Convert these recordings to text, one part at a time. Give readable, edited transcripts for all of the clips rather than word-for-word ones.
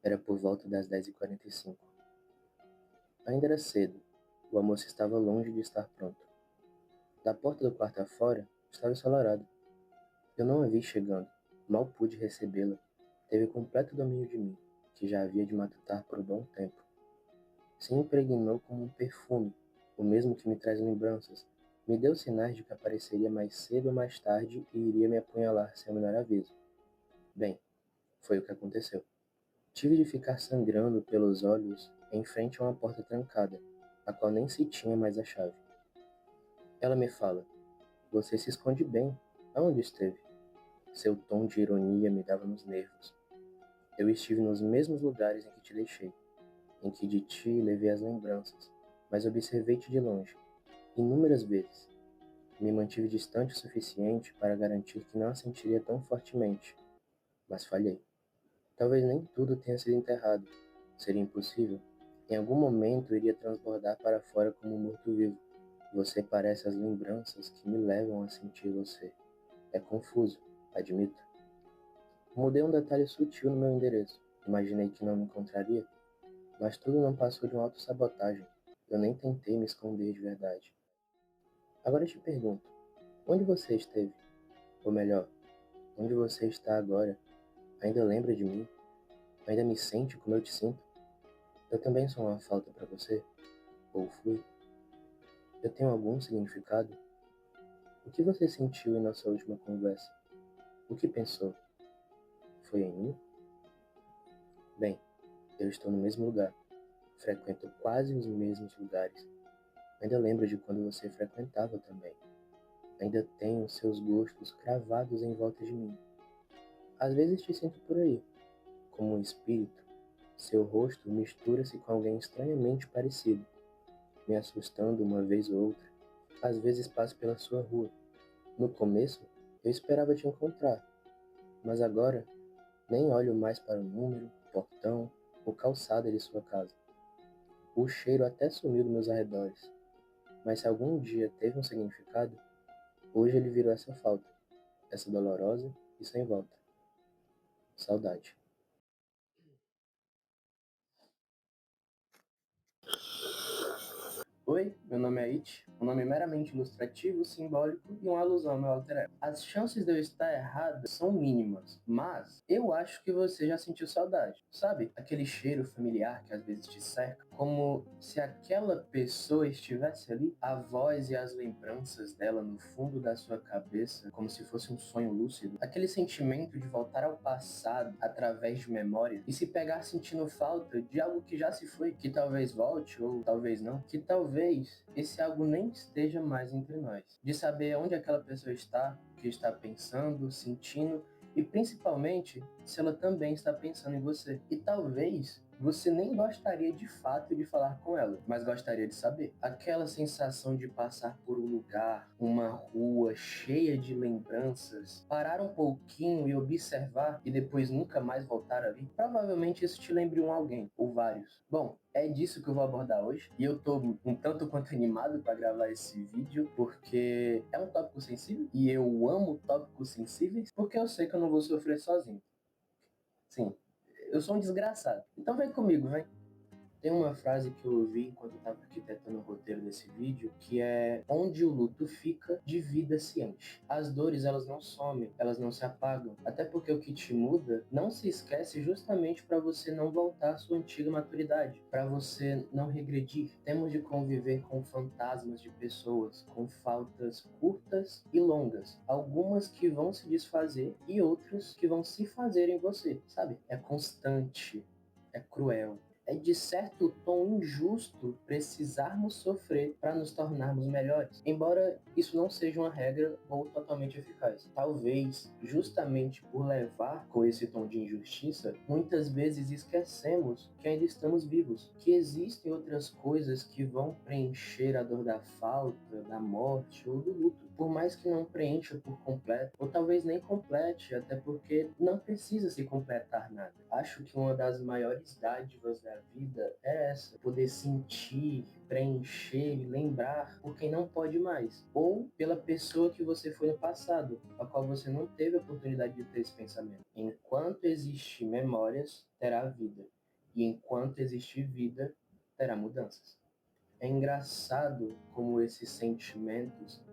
Era por volta das 10h45. Ainda era cedo. O almoço estava longe de estar pronto. Da porta do quarto afora, estava ensolarado. Eu não a vi chegando. Mal pude recebê-la. Teve completo domínio de mim, que já havia de matutar por um bom tempo. Se impregnou como um perfume, o mesmo que me traz lembranças. Me deu sinais de que apareceria mais cedo ou mais tarde e iria me apunhalar sem o menor aviso. Bem, foi o que aconteceu. Tive de ficar sangrando pelos olhos em frente a uma porta trancada, a qual nem se tinha mais a chave. Ela me fala: "Você se esconde bem. Aonde esteve?" Seu tom de ironia me dava nos nervos. Eu estive nos mesmos lugares em que te deixei, em que de ti levei as lembranças, mas observei-te de longe, inúmeras vezes. Me mantive distante o suficiente para garantir que não a sentiria tão fortemente, mas falhei. Talvez nem tudo tenha sido enterrado. Seria impossível. Em algum momento iria transbordar para fora como um morto-vivo. Você parece as lembranças que me levam a sentir você. É confuso, admito. Mudei um detalhe sutil no meu endereço. Imaginei que não me encontraria, mas tudo não passou de uma autossabotagem. Eu nem tentei me esconder de verdade. Agora te pergunto, onde você esteve? Ou melhor, onde você está agora? Ainda lembra de mim? Ainda me sente como eu te sinto? Eu também sou uma falta para você? Ou fui? Eu tenho algum significado? O que você sentiu em nossa última conversa? O que pensou? Foi em mim? Bem, eu estou no mesmo lugar. Frequento quase os mesmos lugares. Ainda lembro de quando você frequentava também. Ainda tenho seus gostos cravados em volta de mim. Às vezes te sinto por aí, como um espírito. Seu rosto mistura-se com alguém estranhamente parecido, me assustando uma vez ou outra. Às vezes passo pela sua rua. No começo, eu esperava te encontrar, mas agora nem olho mais para o número, portão ou calçada de sua casa. O cheiro até sumiu dos meus arredores, mas se algum dia teve um significado, hoje ele virou essa falta, essa dolorosa e sem volta. Saudade. Oi, meu nome é It, um nome meramente ilustrativo, simbólico e uma alusão ao meu alter ego. As chances de eu estar errado são mínimas, mas eu acho que você já sentiu saudade. Sabe, aquele cheiro familiar que às vezes te cerca? Como se aquela pessoa estivesse ali, a voz e as lembranças dela no fundo da sua cabeça, como se fosse um sonho lúcido. Aquele sentimento de voltar ao passado através de memória e se pegar sentindo falta de algo que já se foi, que talvez volte ou talvez não, que talvez esse algo nem esteja mais entre nós. De saber onde aquela pessoa está, o que está pensando, sentindo e principalmente se ela também está pensando em você. E talvez você nem gostaria de fato de falar com ela, mas gostaria de saber. Aquela sensação de passar por um lugar, uma rua cheia de lembranças, parar um pouquinho e observar e depois nunca mais voltar ali, provavelmente isso te lembre um alguém, ou vários. Bom, é disso que eu vou abordar hoje, e eu tô um tanto quanto animado para gravar esse vídeo, porque é um tópico sensível, e eu amo tópicos sensíveis, porque eu sei que eu não vou sofrer sozinho. Sim, eu sou um desgraçado. Então vem comigo, vem. Tem uma frase que eu ouvi enquanto eu estava arquitetando o roteiro desse vídeo, que é: onde o luto fica, de vida se enche. As dores, elas não somem, elas não se apagam. Até porque o que te muda não se esquece, justamente para você não voltar à sua antiga maturidade, para você não regredir. Temos de conviver com fantasmas de pessoas, com faltas curtas e longas. Algumas que vão se desfazer e outras que vão se fazer em você, sabe? É constante, é cruel. É de certo tom injusto precisarmos sofrer para nos tornarmos melhores, embora isso não seja uma regra ou totalmente eficaz. Talvez, justamente por levar com esse tom de injustiça, muitas vezes esquecemos que ainda estamos vivos, que existem outras coisas que vão preencher a dor da falta, da morte ou do luto. Por mais que não preencha por completo, ou talvez nem complete, até porque não precisa se completar nada. Acho que uma das maiores dádivas da vida é essa: poder sentir, preencher e lembrar por quem não pode mais, ou pela pessoa que você foi no passado, a qual você não teve a oportunidade de ter esse pensamento. Enquanto existem memórias, terá vida. E enquanto existir vida, terá mudanças. É engraçado como esses sentimentos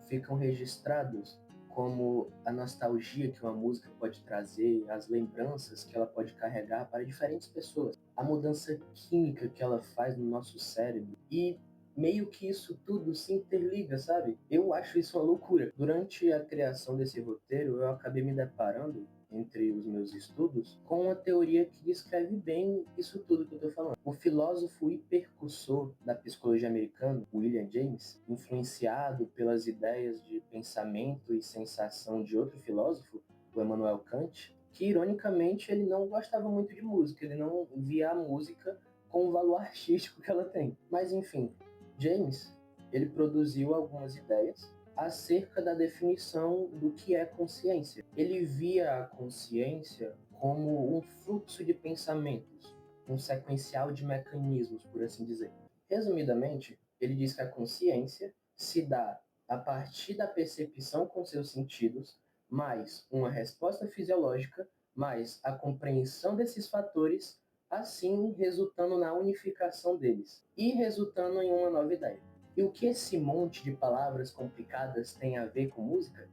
ficam registrados, como a nostalgia que uma música pode trazer, as lembranças que ela pode carregar para diferentes pessoas, a mudança química que ela faz no nosso cérebro e meio que isso tudo se interliga, sabe? Eu acho isso uma loucura. Durante a criação desse roteiro, eu acabei me deparando entre os meus estudos, com uma teoria que descreve bem isso tudo que eu estou falando. O filósofo e percussor da psicologia americana, William James, influenciado pelas ideias de pensamento e sensação de outro filósofo, o Immanuel Kant, que ironicamente ele não gostava muito de música, ele não via a música com o valor artístico que ela tem. Mas enfim, James, ele produziu algumas ideias acerca da definição do que é consciência. Ele via a consciência como um fluxo de pensamentos, um sequencial de mecanismos, por assim dizer. Resumidamente, ele diz que a consciência se dá a partir da percepção com seus sentidos, mais uma resposta fisiológica, mais a compreensão desses fatores, assim resultando na unificação deles e resultando em uma nova ideia. E o que esse monte de palavras complicadas tem a ver com música?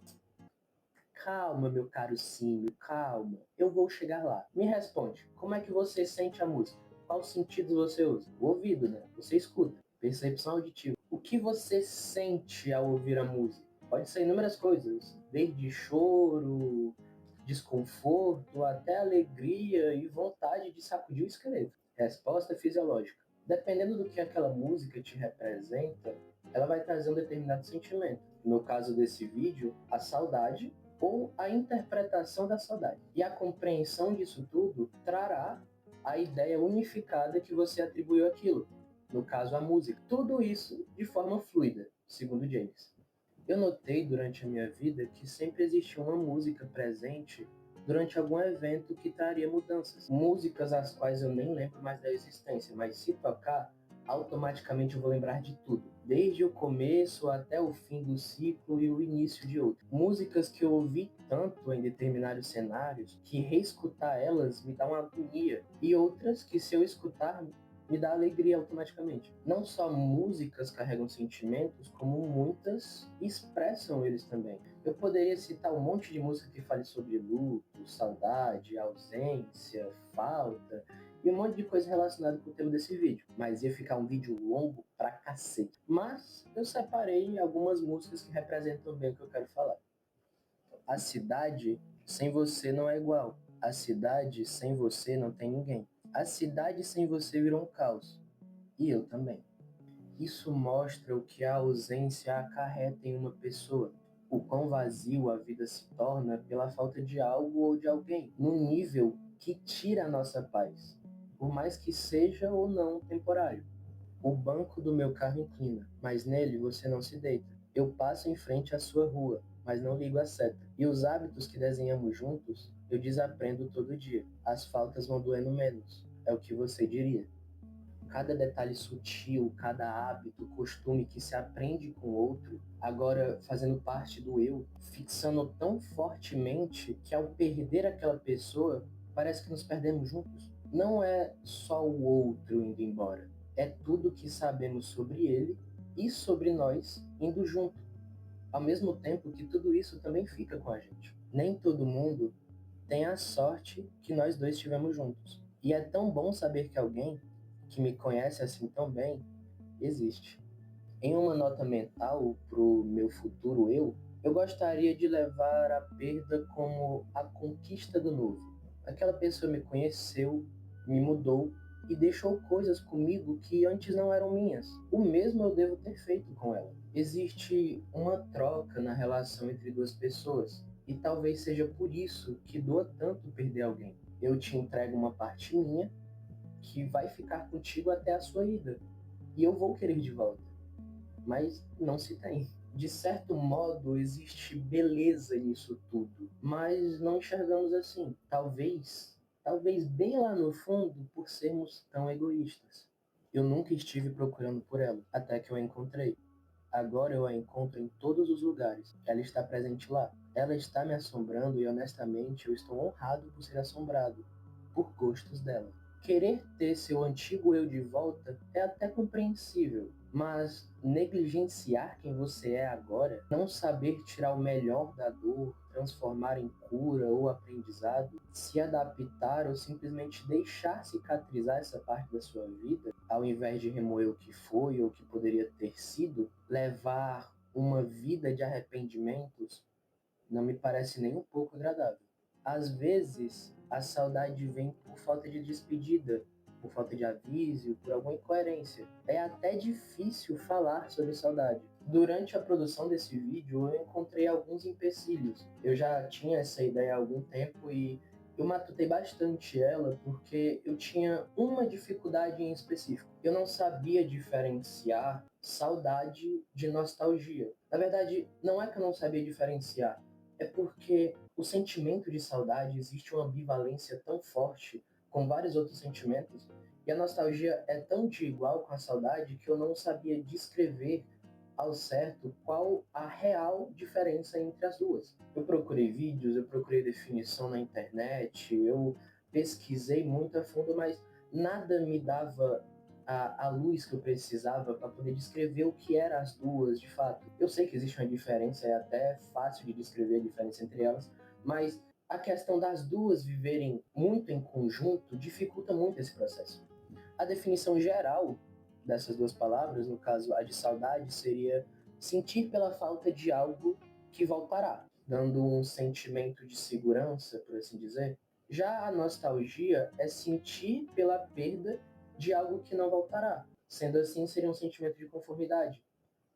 Calma, meu caro Símio, calma. Eu vou chegar lá. Me responde, como é que você sente a música? Quais sentidos você usa? O ouvido, né? Você escuta. Percepção auditiva. O que você sente ao ouvir a música? Pode ser inúmeras coisas, desde choro, desconforto, até alegria e vontade de sacudir o esqueleto. Resposta fisiológica. Dependendo do que aquela música te representa, ela vai trazer um determinado sentimento. No caso desse vídeo, a saudade ou a interpretação da saudade. E a compreensão disso tudo trará a ideia unificada que você atribuiu àquilo. No caso, a música. Tudo isso de forma fluida, segundo James. Eu notei durante a minha vida que sempre existiu uma música presente durante algum evento que traria mudanças. Músicas às quais eu nem lembro mais da existência, mas se tocar, automaticamente eu vou lembrar de tudo, desde o começo até o fim do ciclo e o início de outro. Músicas que eu ouvi tanto em determinados cenários que reescutar elas me dá uma agonia, e outras que se eu escutar me dá alegria automaticamente. Não só músicas carregam sentimentos, como muitas expressam eles também. Eu poderia citar um monte de música que fale sobre luto, saudade, ausência, falta e um monte de coisa relacionada com o tema desse vídeo. Mas ia ficar um vídeo longo pra cacete. Mas eu separei algumas músicas que representam bem o que eu quero falar. A cidade sem você não é igual. A cidade sem você não tem ninguém. A cidade sem você virou um caos. E eu também. Isso mostra o que a ausência acarreta em uma pessoa. O quão vazio a vida se torna pela falta de algo ou de alguém, num nível que tira a nossa paz, por mais que seja ou não temporário. O banco do meu carro inclina, mas nele você não se deita. Eu passo em frente à sua rua, mas não ligo a seta. E os hábitos que desenhamos juntos, eu desaprendo todo dia. As faltas vão doendo menos, é o que você diria. Cada detalhe sutil, cada hábito, costume que se aprende com o outro, agora fazendo parte do eu, fixando tão fortemente que ao perder aquela pessoa, parece que nos perdemos juntos. Não é só o outro indo embora, é tudo que sabemos sobre ele e sobre nós indo junto. Ao mesmo tempo que tudo isso também fica com a gente. Nem todo mundo tem a sorte que nós dois tivemos juntos. E é tão bom saber que alguém que me conhece assim tão bem existe. Em uma nota mental pro meu futuro eu gostaria de levar a perda como a conquista do novo. Aquela pessoa me conheceu, me mudou e deixou coisas comigo que antes não eram minhas. O mesmo eu devo ter feito com ela. Existe uma troca na relação entre duas pessoas e talvez seja por isso que doa tanto perder alguém. Eu te entrego uma parte minha que vai ficar contigo até a sua ida. E eu vou querer de volta. Mas não se tem. De certo modo, existe beleza nisso tudo. Mas não enxergamos assim. Talvez bem lá no fundo, por sermos tão egoístas. Eu nunca estive procurando por ela, até que eu a encontrei. Agora eu a encontro em todos os lugares. Ela está presente lá. Ela está me assombrando e honestamente eu estou honrado por ser assombrado, por gostos dela. Querer ter seu antigo eu de volta é até compreensível, mas negligenciar quem você é agora, não saber tirar o melhor da dor, transformar em cura ou aprendizado, se adaptar ou simplesmente deixar cicatrizar essa parte da sua vida, ao invés de remoer o que foi ou o que poderia ter sido, levar uma vida de arrependimentos, não me parece nem um pouco agradável. Às vezes, a saudade vem por falta de despedida, por falta de aviso, por alguma incoerência. É até difícil falar sobre saudade. Durante a produção desse vídeo, eu encontrei alguns empecilhos. Eu já tinha essa ideia há algum tempo e eu matutei bastante ela porque eu tinha uma dificuldade em específico. Eu não sabia diferenciar saudade de nostalgia. Na verdade, não é que eu não sabia diferenciar, é porque o sentimento de saudade existe uma ambivalência tão forte com vários outros sentimentos, e a nostalgia é tão de igual com a saudade que eu não sabia descrever ao certo qual a real diferença entre as duas. Eu procurei vídeos, eu procurei definição na internet, eu pesquisei muito a fundo, mas nada me dava a luz que eu precisava para poder descrever o que eram as duas de fato. Eu sei que existe uma diferença, é até fácil de descrever a diferença entre elas, mas a questão das duas viverem muito em conjunto dificulta muito esse processo. A definição geral dessas duas palavras, no caso a de saudade, seria sentir pela falta de algo que voltará, dando um sentimento de segurança, por assim dizer. Já a nostalgia é sentir pela perda de algo que não voltará. Sendo assim, seria um sentimento de conformidade.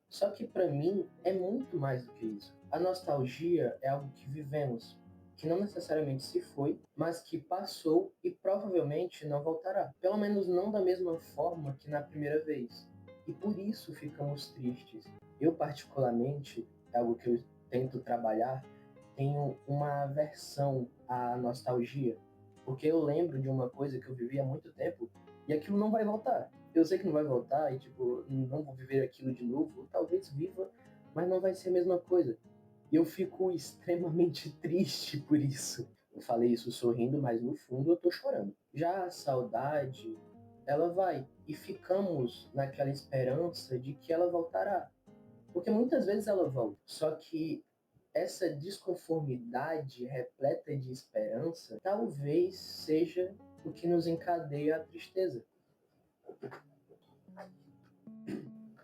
Só que para mim é muito mais do que isso. A nostalgia é algo que vivemos, que não necessariamente se foi, mas que passou e provavelmente não voltará. Pelo menos não da mesma forma que na primeira vez. E por isso ficamos tristes. Eu, particularmente, é algo que eu tento trabalhar, tenho uma aversão à nostalgia. Porque eu lembro de uma coisa que eu vivi há muito tempo e aquilo não vai voltar. Eu sei que não vai voltar e, tipo, não vou viver aquilo de novo. Ou talvez viva, mas não vai ser a mesma coisa. E eu fico extremamente triste por isso. Eu falei isso sorrindo, mas no fundo eu tô chorando. Já a saudade, ela vai. E ficamos naquela esperança de que ela voltará. Porque muitas vezes ela volta. Só que essa desconformidade repleta de esperança talvez seja o que nos encadeia à tristeza.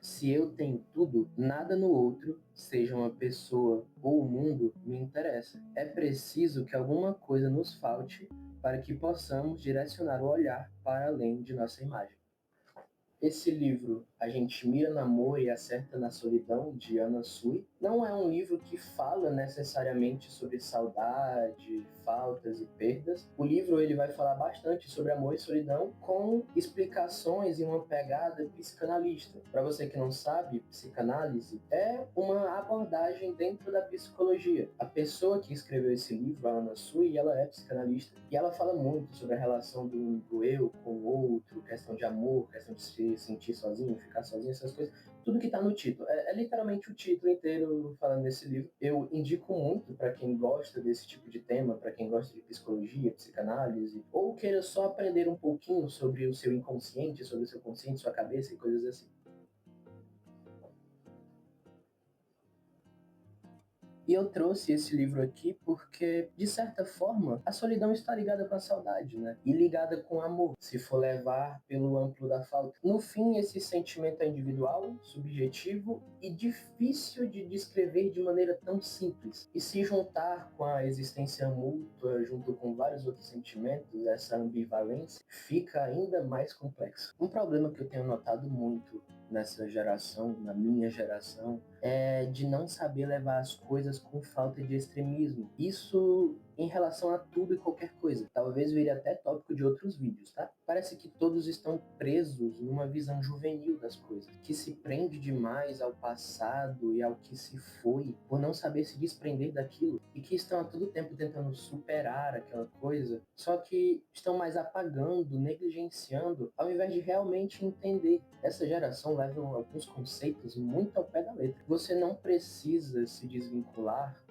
Se eu tenho tudo, nada no outro, seja uma pessoa ou o mundo, me interessa. É preciso que alguma coisa nos falte para que possamos direcionar o olhar para além de nossa imagem. Esse livro, A Gente Mira no Amor e Acerta na Solidão, de Anna Sui, não é um livro que fala necessariamente sobre saudade, faltas e perdas. O livro ele vai falar bastante sobre amor e solidão, com explicações e uma pegada psicanalista. Para você que não sabe, psicanálise é uma abordagem dentro da psicologia. A pessoa que escreveu esse livro, a Anna Sui, ela é psicanalista e ela fala muito sobre a relação do eu com o outro, questão de amor, questão de se sentir sozinho, ficar sozinho, essas coisas. Tudo que está no título. É literalmente o título inteiro falando desse livro. Eu indico muito para quem gosta desse tipo de tema, para quem gosta de psicologia, psicanálise, ou queira só aprender um pouquinho sobre o seu inconsciente, sobre o seu consciente, sua cabeça e coisas assim. E eu trouxe esse livro aqui porque, de certa forma, a solidão está ligada com a saudade, né? E ligada com o amor, se for levar pelo amplo da falta. No fim, esse sentimento é individual, subjetivo e difícil de descrever de maneira tão simples. E se juntar com a existência mútua, junto com vários outros sentimentos, essa ambivalência, fica ainda mais complexo. Um problema que eu tenho notado muito nessa geração, na minha geração, é de não saber levar as coisas com falta de extremismo. Isso em relação a tudo e qualquer coisa. Talvez vire até tópico de outros vídeos, tá? Parece que todos estão presos numa visão juvenil das coisas, que se prende demais ao passado e ao que se foi, por não saber se desprender daquilo, e que estão a todo tempo tentando superar aquela coisa, só que estão mais apagando, negligenciando, ao invés de realmente entender. Essa geração leva alguns conceitos muito ao pé da letra. Você não precisa se desvincular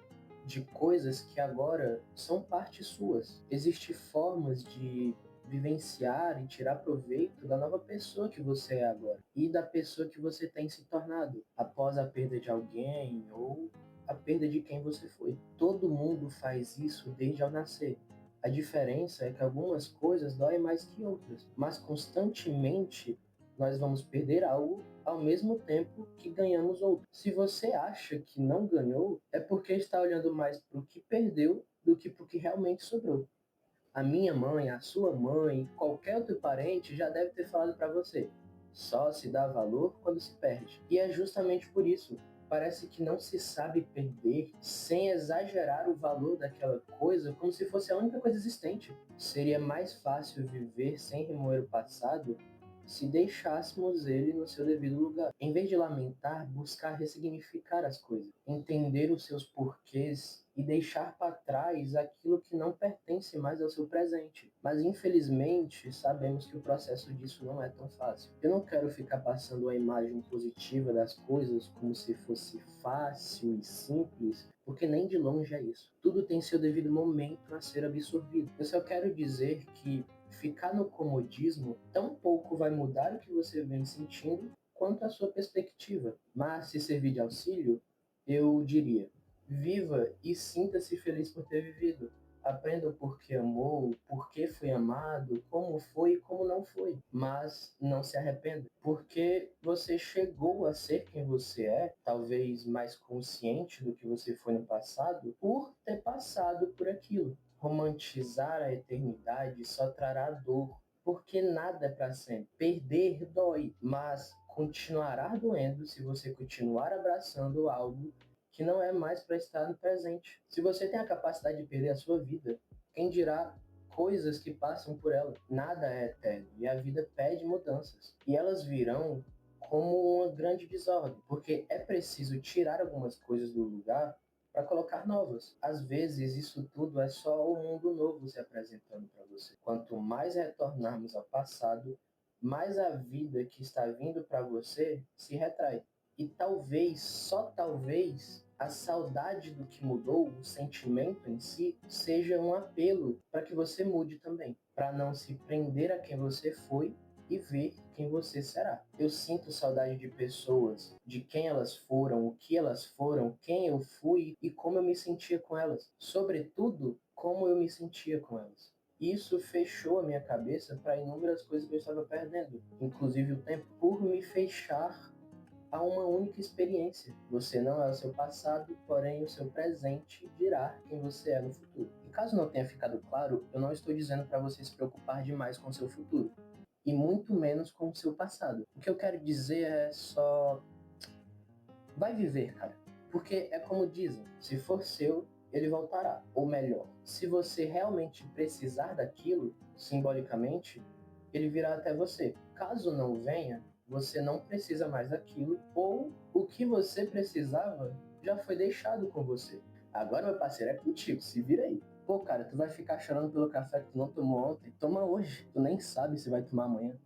de coisas que agora são partes suas. Existem formas de vivenciar e tirar proveito da nova pessoa que você é agora e da pessoa que você tem se tornado após a perda de alguém ou a perda de quem você foi. Todo mundo faz isso desde ao nascer. A diferença é que algumas coisas doem mais que outras, mas constantemente nós vamos perder algo ao mesmo tempo que ganhamos outro. Se você acha que não ganhou, é porque está olhando mais para o que perdeu do que para o que realmente sobrou. A minha mãe, a sua mãe, qualquer outro parente já deve ter falado para você. Só se dá valor quando se perde. E é justamente por isso. Parece que não se sabe perder sem exagerar o valor daquela coisa como se fosse a única coisa existente. Seria mais fácil viver sem remoer o passado se deixássemos ele no seu devido lugar. Em vez de lamentar, buscar ressignificar as coisas, entender os seus porquês e deixar para trás aquilo que não pertence mais ao seu presente. Mas infelizmente, sabemos que o processo disso não é tão fácil. Eu não quero ficar passando a imagem positiva das coisas como se fosse fácil e simples, porque nem de longe é isso. Tudo tem seu devido momento a ser absorvido. Eu só quero dizer que ficar no comodismo tão pouco vai mudar o que você vem sentindo quanto a sua perspectiva. Mas se servir de auxílio, eu diria: viva e sinta-se feliz por ter vivido. Aprenda o porquê amou, por que foi amado, como foi e como não foi. Mas não se arrependa, porque você chegou a ser quem você é, talvez mais consciente do que você foi no passado, por ter passado por aquilo. Romantizar a eternidade só trará dor, porque nada é para sempre. Perder dói, mas continuará doendo se você continuar abraçando algo que não é mais para estar no presente. Se você tem a capacidade de perder a sua vida, quem dirá coisas que passam por ela? Nada é eterno e a vida pede mudanças. E elas virão como uma grande desordem, porque é preciso tirar algumas coisas do lugar para colocar novas. Às vezes, isso tudo é só o mundo novo se apresentando para você. Quanto mais retornarmos ao passado, mais a vida que está vindo para você se retrai. E talvez, só talvez, a saudade do que mudou, o sentimento em si, seja um apelo para que você mude também, para não se prender a quem você foi e ver quem você será. Eu sinto saudade de pessoas, de quem elas foram, o que elas foram, quem eu fui e como eu me sentia com elas. Sobretudo, como eu me sentia com elas. Isso fechou a minha cabeça para inúmeras coisas que eu estava perdendo, inclusive o tempo, por me fechar a uma única experiência. Você não é o seu passado, porém o seu presente dirá quem você é no futuro. E caso não tenha ficado claro, eu não estou dizendo para você se preocupar demais com o seu futuro, e muito menos com o seu passado. O que eu quero dizer é só: vai viver, cara. Porque é como dizem, se for seu, ele voltará. Ou melhor, se você realmente precisar daquilo, simbolicamente, ele virá até você. Caso não venha, você não precisa mais daquilo, ou o que você precisava já foi deixado com você. Agora, meu parceiro, é contigo, se vira aí. Pô, cara, tu vai ficar chorando pelo café que tu não tomou ontem? Toma hoje. Tu nem sabe se vai tomar amanhã.